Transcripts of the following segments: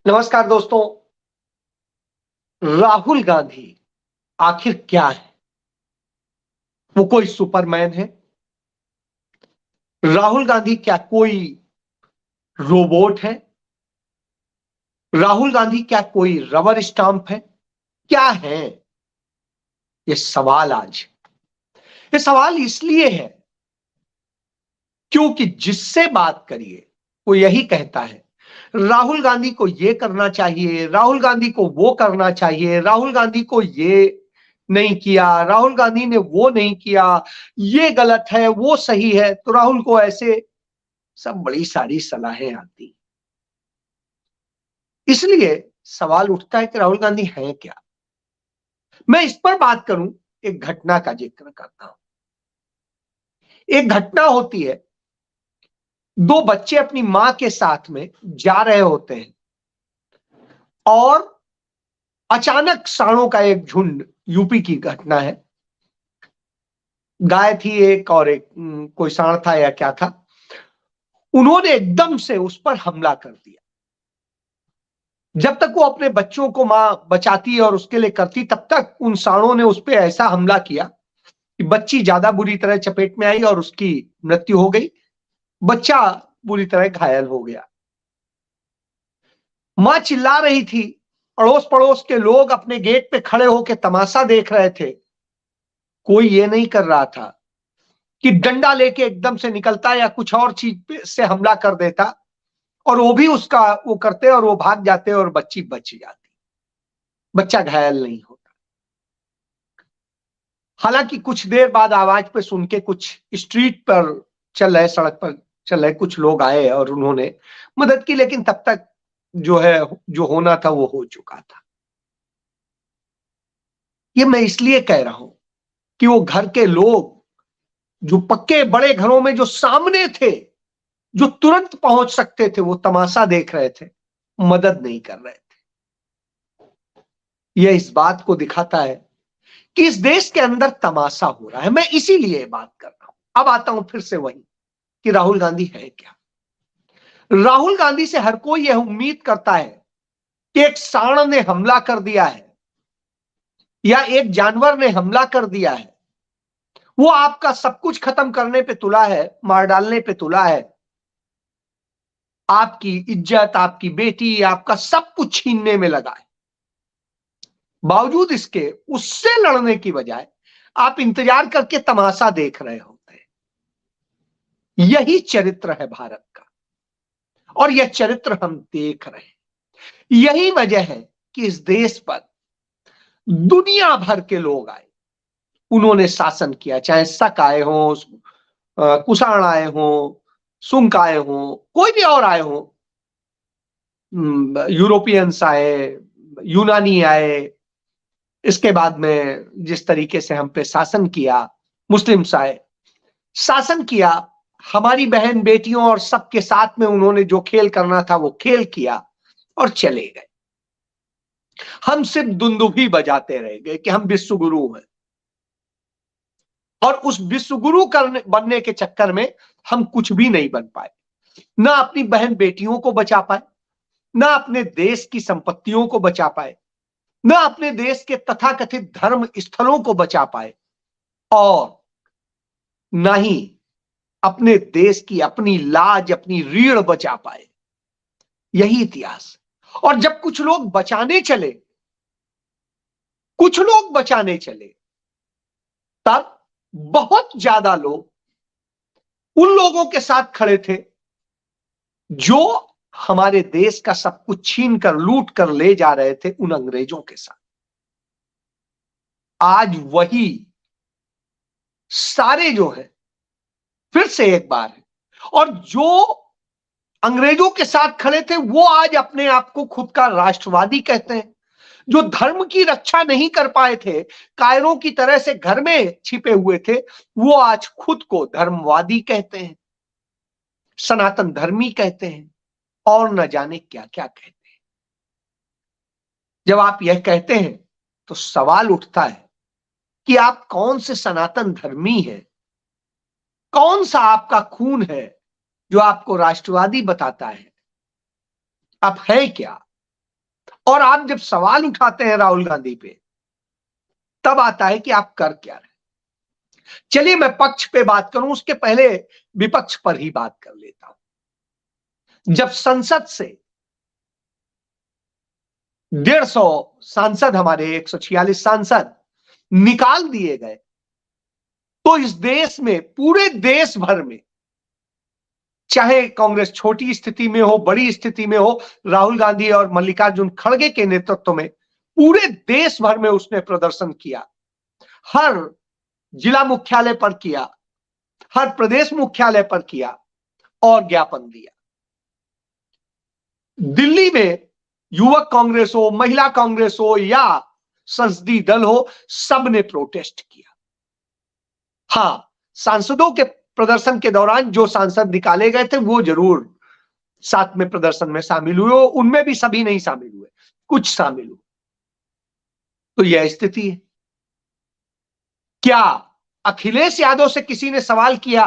नमस्कार दोस्तों। राहुल गांधी आखिर क्या है? वो कोई सुपरमैन है? राहुल गांधी क्या कोई रोबोट है? राहुल गांधी क्या कोई रबर स्टाम्प है? क्या है ये सवाल आज? ये सवाल इसलिए है क्योंकि जिससे बात करिए वो यही कहता है राहुल गांधी को ये करना चाहिए, राहुल गांधी को वो करना चाहिए, राहुल गांधी को ये नहीं किया, राहुल गांधी ने वो नहीं किया, ये गलत है वो सही है। तो राहुल को ऐसे सब बड़ी सारी सलाहें आती। इसलिए सवाल उठता है कि राहुल गांधी हैं क्या। मैं इस पर बात करूं, एक घटना का जिक्र करता हूं। एक घटना होती है, दो बच्चे अपनी मां के साथ में जा रहे होते हैं और अचानक सांडों का एक झुंड, यूपी की घटना है, गाय थी एक और एक कोई सांड था या क्या था, उन्होंने एकदम से उस पर हमला कर दिया। जब तक वो अपने बच्चों को मां बचाती और उसके लिए करती, तब तक उन सांडों ने उस पर ऐसा हमला किया कि बच्ची ज्यादा बुरी तरह चपेट में आई और उसकी मृत्यु हो गई। बच्चा बुरी तरह घायल हो गया। मां चिल्ला रही थी, अड़ोस पड़ोस के लोग अपने गेट पे खड़े होकर तमाशा देख रहे थे। कोई ये नहीं कर रहा था कि डंडा लेके एकदम से निकलता या कुछ और चीज से हमला कर देता, और वो भी उसका वो करते और वो भाग जाते और बच्ची बच जाती, बच्चा घायल नहीं होता। हालांकि कुछ देर बाद आवाज पे सुन के कुछ स्ट्रीट पर चल रहे, सड़क पर चल रहे कुछ लोग आए और उन्होंने मदद की, लेकिन तब तक जो है, जो होना था वो हो चुका था। ये मैं इसलिए कह रहा हूं कि वो घर के लोग जो पक्के बड़े घरों में जो सामने थे, जो तुरंत पहुंच सकते थे, वो तमाशा देख रहे थे, मदद नहीं कर रहे थे। यह इस बात को दिखाता है कि इस देश के अंदर तमाशा हो रहा है। मैं इसीलिए बात कर रहा हूं। अब आता हूं फिर से वही कि राहुल गांधी है क्या। राहुल गांधी से हर कोई यह उम्मीद करता है कि एक सांड ने हमला कर दिया है या एक जानवर ने हमला कर दिया है, वो आपका सब कुछ खत्म करने पे तुला है, मार डालने पे तुला है, आपकी इज्जत, आपकी बेटी, आपका सब कुछ छीनने में लगा है। बावजूद इसके उससे लड़ने की बजाय आप इंतजार करके तमाशा देख रहे होते हैं। यही चरित्र है भारत का, और यह चरित्र हम देख रहे हैं। यही वजह है कि इस देश पर दुनिया भर के लोग आए, उन्होंने शासन किया, चाहे शक आए हों, कुषाण आए हों, सुंक आए हों, कोई भी और आए हों, यूरोपियंस आए, यूनानी आए, इसके बाद में जिस तरीके से हम पे शासन किया, मुस्लिम्स आए, शासन किया, हमारी बहन बेटियों और सबके साथ में उन्होंने जो खेल करना था वो खेल किया और चले गए। हम सिर्फ दुंदुभी बजाते रह गए कि हम विश्व गुरु हैं, और उस विश्व गुरु करने बनने के चक्कर में हम कुछ भी नहीं बन पाए। ना अपनी बहन बेटियों को बचा पाए, ना अपने देश की संपत्तियों को बचा पाए, ना अपने देश के तथाकथित धर्म स्थलों को बचा पाए, और ना ही अपने देश की अपनी लाज, अपनी रीढ़ बचा पाए। यही इतिहास। और जब कुछ लोग बचाने चले, कुछ लोग बचाने चले, तब बहुत ज्यादा लोग उन लोगों के साथ खड़े थे जो हमारे देश का सब कुछ छीन कर, लूट कर ले जा रहे थे, उन अंग्रेजों के साथ। आज वही सारे जो है फिर से एक बार है, और जो अंग्रेजों के साथ खड़े थे वो आज अपने आप को खुद का राष्ट्रवादी कहते हैं। जो धर्म की रक्षा नहीं कर पाए थे, कायरों की तरह से घर में छिपे हुए थे, वो आज खुद को धर्मवादी कहते हैं, सनातन धर्मी कहते हैं, और न जाने क्या क्या कहते हैं। जब आप यह कहते हैं तो सवाल उठता है कि आप कौन से सनातन धर्मी हैं? कौन सा आपका खून है जो आपको राष्ट्रवादी बताता है? आप है क्या? और आप जब सवाल उठाते हैं राहुल गांधी पे, तब आता है कि आप कर क्या रहे। चलिए मैं पक्ष पे बात करूं, उसके पहले विपक्ष पर ही बात कर लेता हूं। जब संसद से 150 सांसद, हमारे 146 सांसद निकाल दिए गए, तो इस देश में, पूरे देश भर में, चाहे कांग्रेस छोटी स्थिति में हो, बड़ी स्थिति में हो, राहुल गांधी और मल्लिकार्जुन खड़गे के नेतृत्व में पूरे देश भर में उसने प्रदर्शन किया। हर जिला मुख्यालय पर किया, हर प्रदेश मुख्यालय पर किया और ज्ञापन दिया। दिल्ली में युवक कांग्रेस हो, महिला कांग्रेस हो या संसदीय दल हो, सबने प्रोटेस्ट किया। हां, सांसदों के प्रदर्शन के दौरान जो सांसद निकाले गए थे वो जरूर साथ में प्रदर्शन में शामिल हुए, उनमें भी सभी नहीं शामिल हुए, कुछ शामिल हुए। तो यह स्थिति है। क्या अखिलेश यादव से किसी ने सवाल किया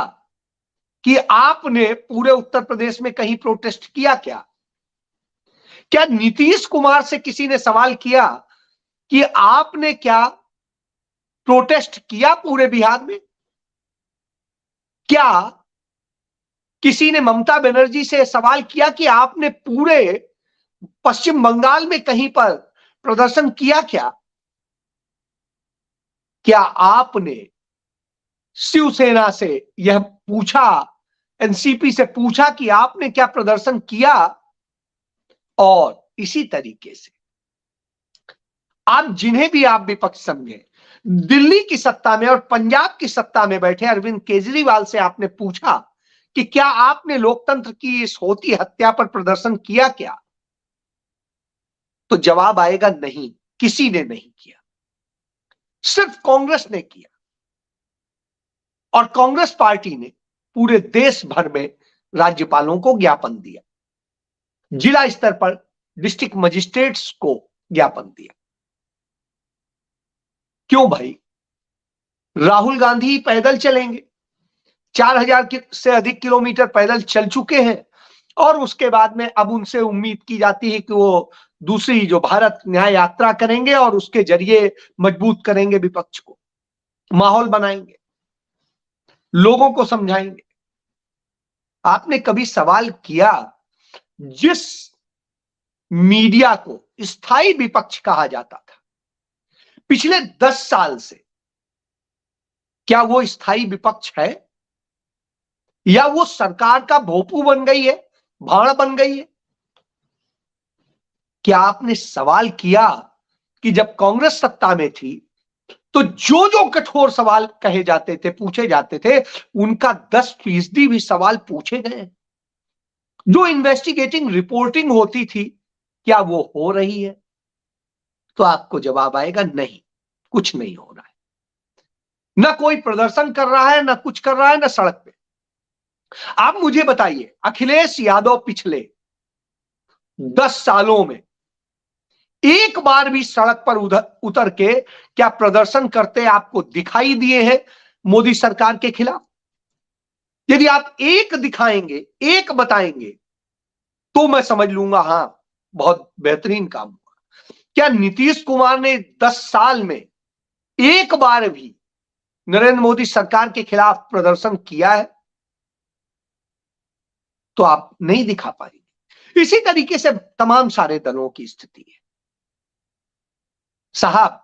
कि आपने पूरे उत्तर प्रदेश में कहीं प्रोटेस्ट किया क्या? क्या नीतीश कुमार से किसी ने सवाल किया कि आपने क्या प्रोटेस्ट किया पूरे बिहार में? क्या किसी ने ममता बनर्जी से सवाल किया कि आपने पूरे पश्चिम बंगाल में कहीं पर प्रदर्शन किया क्या? क्या आपने शिवसेना से यह पूछा, एनसीपी से पूछा कि आपने क्या प्रदर्शन किया? और इसी तरीके से आप जिन्हें भी आप विपक्ष समझे, दिल्ली की सत्ता में और पंजाब की सत्ता में बैठे अरविंद केजरीवाल से आपने पूछा कि क्या आपने लोकतंत्र की इस होती हत्या पर प्रदर्शन किया क्या? तो जवाब आएगा नहीं, किसी ने नहीं किया, सिर्फ कांग्रेस ने किया। और कांग्रेस पार्टी ने पूरे देश भर में राज्यपालों को ज्ञापन दिया, जिला स्तर पर डिस्ट्रिक्ट मजिस्ट्रेट्स को ज्ञापन दिया। क्यों भाई? राहुल गांधी पैदल चलेंगे, 4000 से अधिक किलोमीटर पैदल चल चुके हैं, और उसके बाद में अब उनसे उम्मीद की जाती है कि वो दूसरी जो भारत न्याय यात्रा करेंगे और उसके जरिए मजबूत करेंगे विपक्ष को, माहौल बनाएंगे, लोगों को समझाएंगे। आपने कभी सवाल किया, जिस मीडिया को स्थायी विपक्ष कहा जाता था पिछले 10 साल से, क्या वो स्थायी विपक्ष है या वो सरकार का भोंपू बन गई है, भाड़ बन गई है? क्या आपने सवाल किया कि जब कांग्रेस सत्ता में थी तो जो जो कठोर सवाल कहे जाते थे, पूछे जाते थे, उनका 10% भी सवाल पूछे गए? जो इन्वेस्टिगेटिंग रिपोर्टिंग होती थी, क्या वो हो रही है? तो आपको जवाब आएगा नहीं, कुछ नहीं हो रहा है। ना कोई प्रदर्शन कर रहा है, ना कुछ कर रहा है, ना सड़क पे। आप मुझे बताइए, अखिलेश यादव पिछले 10 सालों में एक बार भी सड़क पर उतर के क्या प्रदर्शन करते आपको दिखाई दिए हैं मोदी सरकार के खिलाफ? यदि आप एक दिखाएंगे, एक बताएंगे, तो मैं समझ लूंगा हां, बहुत बेहतरीन काम हुआ। क्या नीतीश कुमार ने 10 साल में एक बार भी नरेंद्र मोदी सरकार के खिलाफ प्रदर्शन किया है? तो आप नहीं दिखा पाएंगे। इसी तरीके से तमाम सारे दलों की स्थिति है। साहब,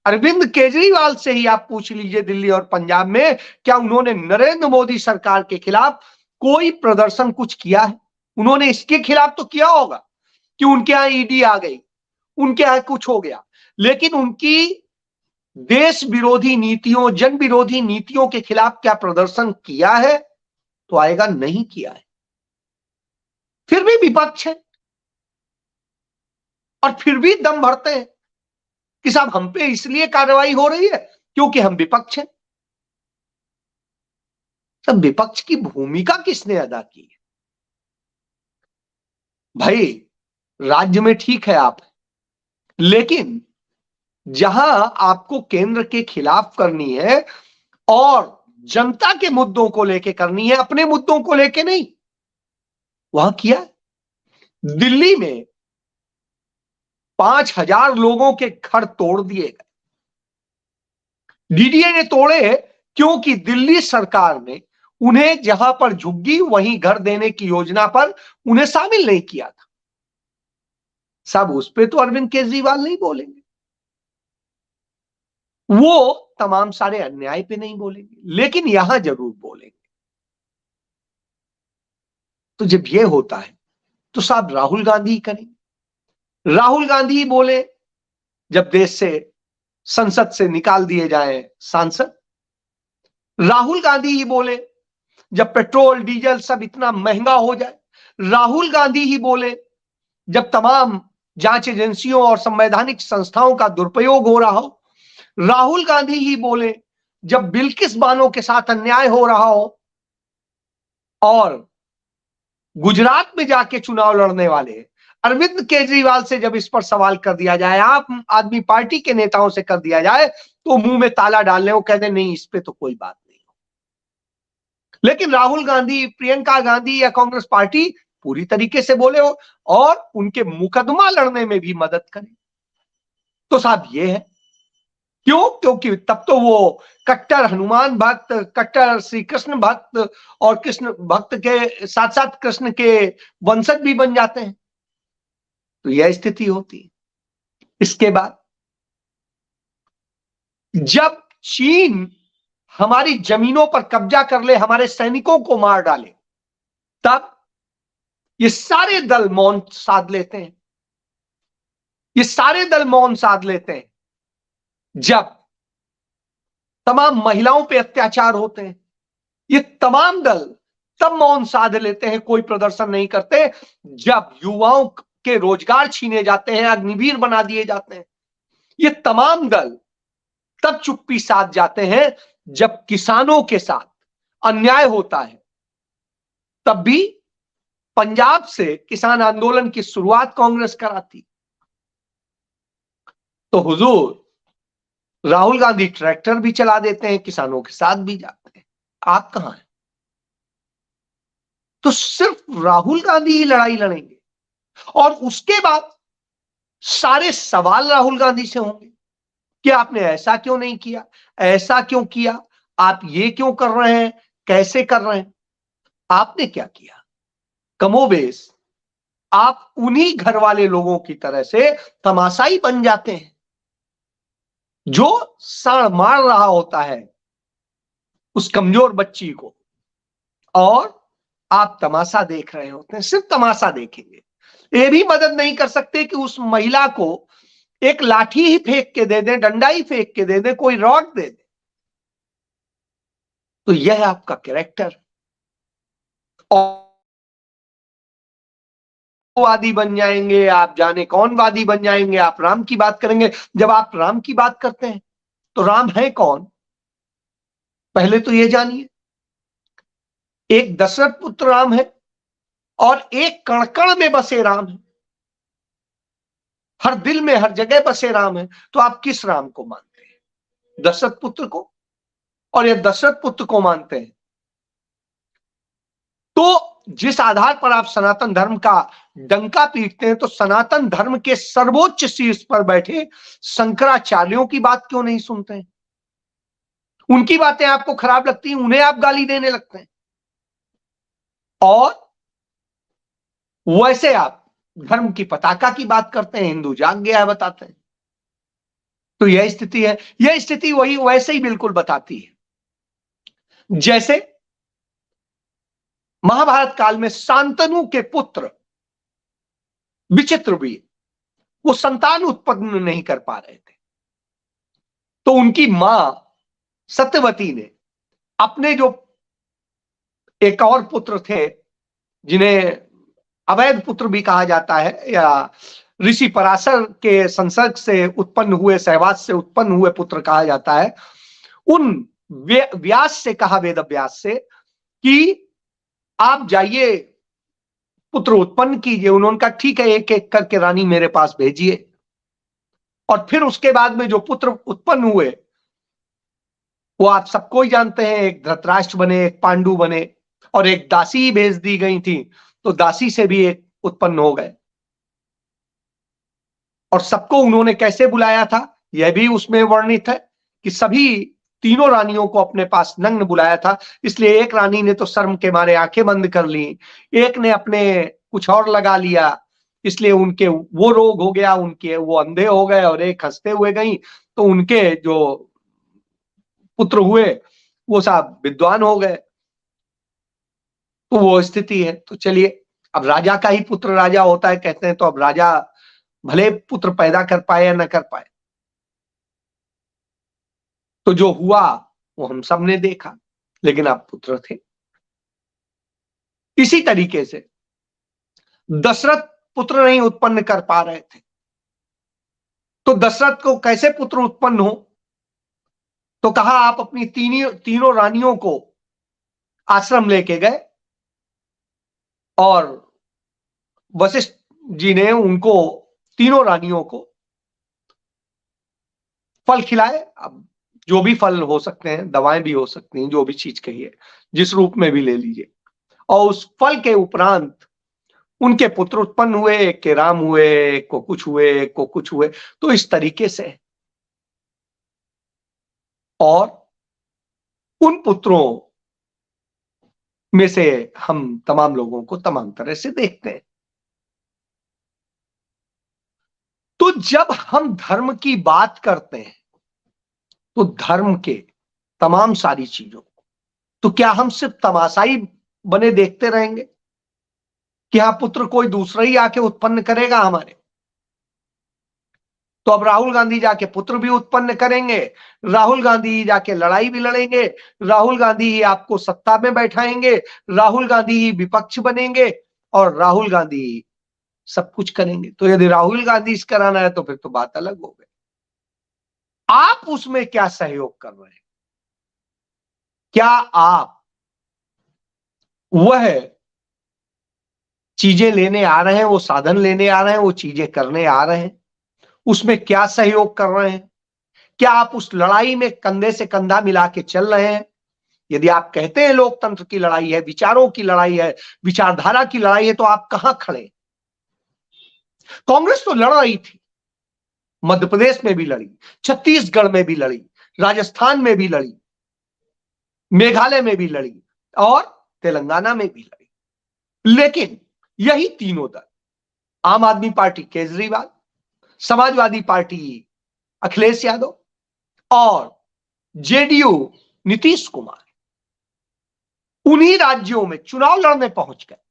अरविंद केजरीवाल से ही आप पूछ लीजिए, दिल्ली और पंजाब में क्या उन्होंने नरेंद्र मोदी सरकार के खिलाफ कोई प्रदर्शन कुछ किया है? उन्होंने इसके खिलाफ तो किया होगा कि उनके यहां ईडी आ गई, उनके यहां कुछ हो गया, लेकिन उनकी देश विरोधी नीतियों, जन विरोधी नीतियों के खिलाफ क्या प्रदर्शन किया है? तो आएगा नहीं किया है। फिर भी विपक्ष है और फिर भी दम भरते हैं कि साहब हम पे इसलिए कार्रवाई हो रही है क्योंकि हम विपक्ष हैं। सब विपक्ष की भूमिका किसने अदा की है? भाई, राज्य में ठीक है आप, लेकिन जहां आपको केंद्र के खिलाफ करनी है और जनता के मुद्दों को लेके करनी है, अपने मुद्दों को लेके नहीं, वहां किया। दिल्ली में 5,000 लोगों के घर तोड़ दिए गए। डीडीए ने तोड़े क्योंकि दिल्ली सरकार ने उन्हें जहां पर झुग्गी वहीं घर देने की योजना पर उन्हें शामिल नहीं किया था। साहब, उस पे तो अरविंद केजरीवाल नहीं बोलेंगे, वो तमाम सारे अन्याय पे नहीं बोलेंगे, लेकिन यहां जरूर बोलेंगे। तो जब ये होता है तो साहब राहुल गांधी ही करेंगे। राहुल गांधी ही बोले जब देश से, संसद से निकाल दिए जाए सांसद। राहुल गांधी ही बोले जब पेट्रोल डीजल सब इतना महंगा हो जाए। राहुल गांधी ही बोले जब तमाम जांच एजेंसियों और संवैधानिक संस्थाओं का दुरुपयोग हो रहा हो। राहुल गांधी ही बोले जब बिल्किस बानो के साथ अन्याय हो रहा हो और गुजरात में जाके चुनाव लड़ने वाले अरविंद केजरीवाल से जब इस पर सवाल कर दिया जाए, आम आदमी पार्टी के नेताओं से कर दिया जाए, तो मुंह में ताला डालने वो कहते नहीं, इस पे तो कोई बात नहीं हो। लेकिन राहुल गांधी, प्रियंका गांधी या कांग्रेस पार्टी पूरी तरीके से बोले हो और उनके मुकदमा लड़ने में भी मदद करें। तो साहब ये है क्यों? क्योंकि तब तो वो कट्टर हनुमान भक्त, कट्टर श्री कृष्ण भक्त और कृष्ण भक्त के साथ साथ कृष्ण के वंशज भी बन जाते हैं। तो यह स्थिति होती है। इसके बाद जब चीन हमारी जमीनों पर कब्जा कर ले, हमारे सैनिकों को मार डाले, तब ये सारे दल मौन साध लेते हैं। ये सारे दल मौन साध लेते हैं जब तमाम महिलाओं पे अत्याचार होते हैं। ये तमाम दल तब मौन साध लेते हैं, कोई प्रदर्शन नहीं करते जब युवाओं के रोजगार छीने जाते हैं, अग्निवीर बना दिए जाते हैं। ये तमाम दल तब चुप्पी साध जाते हैं जब किसानों के साथ अन्याय होता है। तब भी पंजाब से किसान आंदोलन की शुरुआत कांग्रेस कराती। तो हुजूर राहुल गांधी ट्रैक्टर भी चला देते हैं, किसानों के साथ भी जाते हैं। आप कहां हैं? तो सिर्फ राहुल गांधी ही लड़ाई लड़ेंगे और उसके बाद सारे सवाल राहुल गांधी से होंगे कि आपने ऐसा क्यों नहीं किया, ऐसा क्यों किया, आप ये क्यों कर रहे हैं, कैसे कर रहे हैं। आपने क्या किया? कमोबेश आप उन्हीं घर वाले लोगों की तरह से तमाशाई बन जाते हैं जो साड़ मार रहा होता है उस कमजोर बच्ची को, और आप तमाशा देख रहे होते हैं, सिर्फ तमाशा देखेंगे। ये भी मदद नहीं कर सकते कि उस महिला को एक लाठी ही फेंक के दे दें, डंडा ही फेंक के दे दें, कोई रॉड दे दे। तो यह है आपका कैरेक्टर। और वादी बन जाएंगे आप, जाने कौन वादी बन जाएंगे। आप राम की बात करेंगे। जब आप राम की बात करते हैं तो राम है कौन? पहले तो ये जानिए, एक दशरथ पुत्र राम है और एक कण कण में बसे राम है, हर दिल में हर जगह बसे राम है। तो आप किस राम को मानते हैं? दशरथ पुत्र को। और ये दशरथ पुत्र को मानते हैं तो जिस आधार पर आप सनातन धर्म का डंका पीटते हैं, तो सनातन धर्म के सर्वोच्च शीर्ष पर बैठे शंकराचार्यों की बात क्यों नहीं सुनते हैं? उनकी बातें आपको खराब लगती हैं, उन्हें आप गाली देने लगते हैं। और वैसे आप धर्म की पताका की बात करते हैं, हिंदू जाग गया है बताते हैं। तो यह स्थिति है। यह स्थिति वही वैसे ही बिल्कुल बताती है जैसे महाभारत काल में शांतनु के पुत्र विचित्रवीर, वो संतान उत्पन्न नहीं कर पा रहे थे। तो उनकी मां सत्यवती ने अपने जो एक और पुत्र थे, जिन्हें अवैध पुत्र भी कहा जाता है, या ऋषि पराशर के संसर्ग से उत्पन्न हुए, सहवास से उत्पन्न हुए पुत्र कहा जाता है, उन व्यास से कहा, वेद व्यास से, कि आप जाइए पुत्र उत्पन्न कीजिए। उन्होंने कहा ठीक है, एक एक करके रानी मेरे पास भेजिए। और फिर उसके बाद में जो पुत्र उत्पन्न हुए वो आप सबको ही जानते हैं, एक धृतराष्ट्र बने, एक पांडु बने, और एक दासी भेज दी गई थी, तो दासी से भी एक उत्पन्न हो गए। और सबको उन्होंने कैसे बुलाया था यह भी उसमें वर्णित है कि सभी तीनों रानियों को अपने पास नग्न बुलाया था। इसलिए एक रानी ने तो शर्म के मारे आंखें बंद कर ली, एक ने अपने कुछ और लगा लिया, इसलिए उनके वो रोग हो गया, उनके वो अंधे हो गए, और एक हंसते हुए गई तो उनके जो पुत्र हुए वो साहब विद्वान हो गए। तो वो स्थिति है। तो चलिए, अब राजा का ही पुत्र राजा होता है कहते हैं, तो अब राजा भले पुत्र पैदा कर पाए या न कर पाए, तो जो हुआ वो हम सब ने देखा, लेकिन आप पुत्र थे। इसी तरीके से दशरथ पुत्र नहीं उत्पन्न कर पा रहे थे, तो दशरथ को कैसे पुत्र उत्पन्न हो, तो कहा आप अपनी तीनों रानियों को आश्रम लेके गए और वशिष्ठ जी ने उनको तीनों रानियों को फल खिलाए। अब जो भी फल हो सकते हैं, दवाएं भी हो सकती हैं, जो भी चीज कहिए, जिस रूप में भी ले लीजिए, और उस फल के उपरांत उनके पुत्र उत्पन्न हुए, एक के राम हुए, एक को कुछ हुए, एक को कुछ हुए। तो इस तरीके से, और उन पुत्रों में से हम तमाम लोगों को तमाम तरह से देखते हैं। तो जब हम धर्म की बात करते हैं, तो धर्म के तमाम सारी चीजों को, तो क्या हम सिर्फ तमाशाई बने देखते रहेंगे कि हाँ पुत्र कोई दूसरा ही आके उत्पन्न करेगा हमारे? तो अब राहुल गांधी जाके पुत्र भी उत्पन्न करेंगे, राहुल गांधी जाके लड़ाई भी लड़ेंगे, राहुल गांधी ही आपको सत्ता में बैठाएंगे, राहुल गांधी ही विपक्ष बनेंगे, और राहुल गांधी सब कुछ करेंगे। तो यदि राहुल गांधी इस कराना है तो फिर तो बात अलग हो गई। आप उसमें क्या सहयोग कर रहे हैं? क्या आप वह चीजें लेने आ रहे हैं, वो साधन लेने आ रहे हैं, वो चीजें करने आ रहे हैं? उसमें क्या सहयोग कर रहे हैं? क्या आप उस लड़ाई में कंधे से कंधा मिला के चल रहे हैं? यदि आप कहते हैं लोकतंत्र की लड़ाई है, विचारों की लड़ाई है, विचारधारा की लड़ाई है, तो आप कहां खड़े? कांग्रेस तो लड़ रही थी, मध्य प्रदेश में भी लड़ी, छत्तीसगढ़ में भी लड़ी, राजस्थान में भी लड़ी, मेघालय में भी लड़ी, और तेलंगाना में भी लड़ी। लेकिन यही तीनों दल, आम आदमी पार्टी केजरीवाल, समाजवादी पार्टी अखिलेश यादव, और जेडीयू नीतीश कुमार, उन्हीं राज्यों में चुनाव लड़ने पहुंच गए,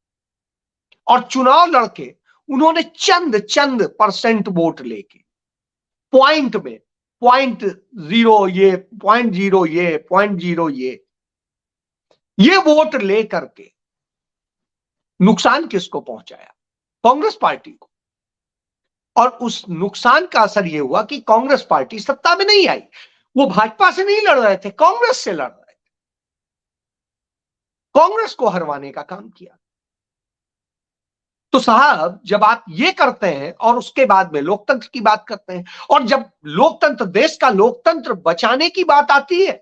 और चुनाव लड़के उन्होंने चंद चंद परसेंट वोट लेके, पॉइंट में 0.0 ये 0.0 ये 0.0 ये वोट लेकर के नुकसान किसको पहुंचाया? कांग्रेस पार्टी को। और उस नुकसान का असर यह हुआ कि कांग्रेस पार्टी सत्ता में नहीं आई। वो भाजपा से नहीं लड़ रहे थे, कांग्रेस से लड़ रहे थे, कांग्रेस को हरवाने का काम किया। तो साहब, जब आप ये करते हैं और उसके बाद में लोकतंत्र की बात करते हैं, और जब लोकतंत्र, देश का लोकतंत्र बचाने की बात आती है,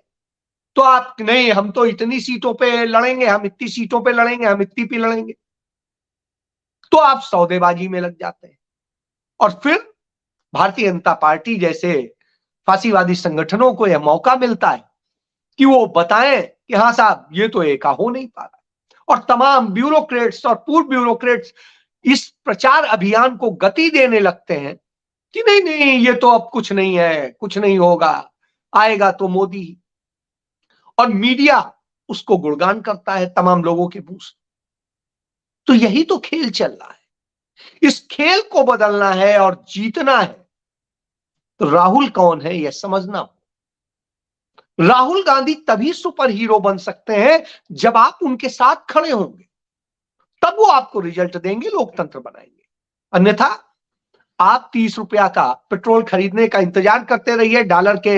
तो आप नहीं, हम तो इतनी सीटों पे लड़ेंगे, हम इतनी सीटों पे लड़ेंगे, हम इतनी पे लड़ेंगे, तो आप सौदेबाजी में लग जाते हैं। और फिर भारतीय जनता पार्टी जैसे फांसीवादी संगठनों को यह मौका मिलता है कि वो बताएं कि हाँ साहब, ये तो एका हो नहीं पा रहा, और तमाम ब्यूरोक्रेट्स और पूर्व ब्यूरोक्रेट्स इस प्रचार अभियान को गति देने लगते हैं कि नहीं नहीं, ये तो अब कुछ नहीं है, कुछ नहीं होगा, आएगा तो मोदी। और मीडिया उसको गुणगान करता है तमाम लोगों के मुंह से। तो यही तो खेल चल रहा है। इस खेल को बदलना है और जीतना है, तो राहुल कौन है यह समझना हो। राहुल गांधी तभी सुपर हीरो बन सकते हैं जब आप उनके साथ खड़े होंगे, तब वो आपको रिजल्ट देंगे, लोकतंत्र बनाएंगे। अन्यथा आप 30 रुपया का पेट्रोल खरीदने का इंतजार करते रहिए, डॉलर के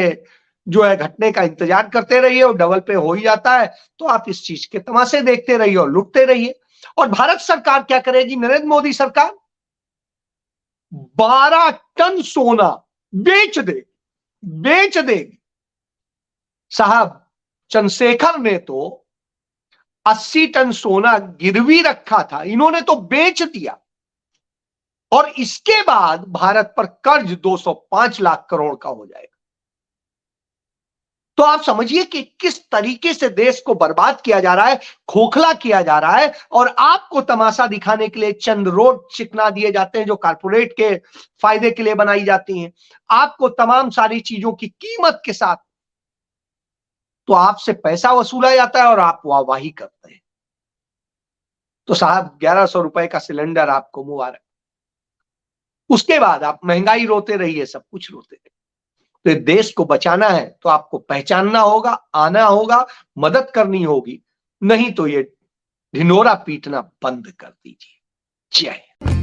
जो है घटने का इंतजार करते रहिए, और डबल पे हो ही जाता है, तो आप इस चीज के तमाशे देखते रहिए और लुटते रहिए। और भारत सरकार क्या करेगी? नरेंद्र मोदी सरकार 12 टन सोना बेच देगी। साहब, चंद्रशेखर ने तो 80 टन सोना गिरवी रखा था, इन्होंने तो बेच दिया। और इसके बाद भारत पर कर्ज 205 लाख करोड़ का हो जाएगा। तो आप समझिए कि किस तरीके से देश को बर्बाद किया जा रहा है, खोखला किया जा रहा है, और आपको तमाशा दिखाने के लिए चंद रोड चिकना दिए जाते हैं जो कारपोरेट के फायदे के लिए बनाई जाती हैं। आपको तमाम सारी चीजों की कीमत के साथ तो आपसे पैसा वसूला जाता है और आप वाहवाही करते हैं। तो साहब 1100 रुपए का सिलेंडर आपको मुबारक। उसके बाद आप महंगाई रोते रहिए, सब कुछ रोते रहिए। तो देश को बचाना है तो आपको पहचानना होगा, आना होगा, मदद करनी होगी, नहीं तो ये ढिंढोरा पीटना बंद कर दीजिए। जय हिंद।